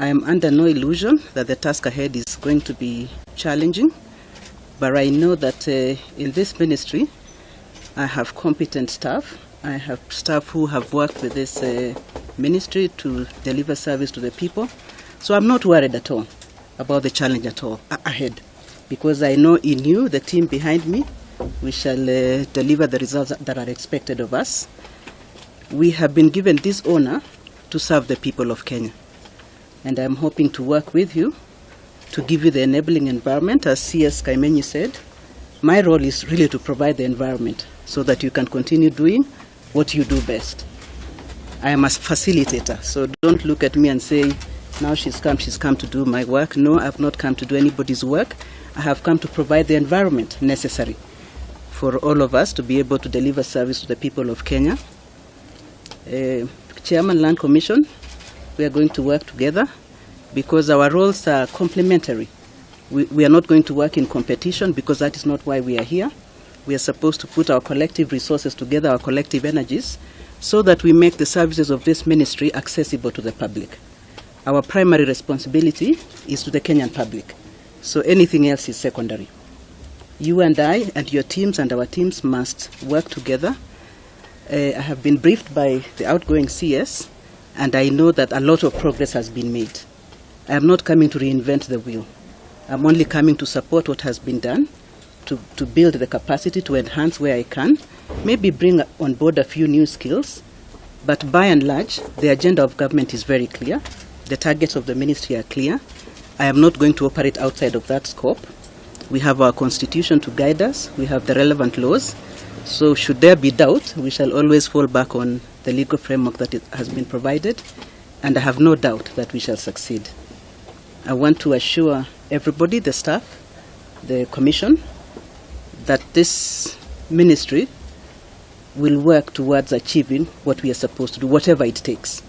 I am under no illusion that the task ahead is going to be challenging, but I know that in this ministry, I have competent staff. I have staff who have worked with this ministry to deliver service to the people. So I'm not worried at all about the challenge at all ahead, because I know in you, the team behind me, we shall deliver the results that are expected of us. We have been given this honor to serve the people of Kenya, and I'm hoping to work with you to give you the enabling environment. As CS Kaimenyi said, my role is really to provide the environment so that you can continue doing what you do best. I am a facilitator, so don't look at me and say, now she's come to do my work. No, I've not come to do anybody's work. I have come to provide the environment necessary for all of us to be able to deliver service to the people of Kenya. Chairman Land Commission, we are going to work together because our roles are complementary. We are not going to work in competition because that is not why we are here. We are supposed to put our collective resources together, our collective energies, so that we make the services of this ministry accessible to the public. Our primary responsibility is to the Kenyan public, so anything else is secondary. You and I and your teams and our teams must work together. I have been briefed by the outgoing CS, and I know that a lot of progress has been made. I am not coming to reinvent the wheel. I'm only coming to support what has been done, to build the capacity, to enhance where I can, maybe bring on board a few new skills, but by and large, the agenda of government is very clear. The targets of the ministry are clear. I am not going to operate outside of that scope. We have our constitution to guide us. We have the relevant laws. So should there be doubt, we shall always fall back on the legal framework that has been provided, and I have no doubt that we shall succeed. I want to assure everybody, the staff, the commission, that this ministry will work towards achieving what we are supposed to do, whatever it takes.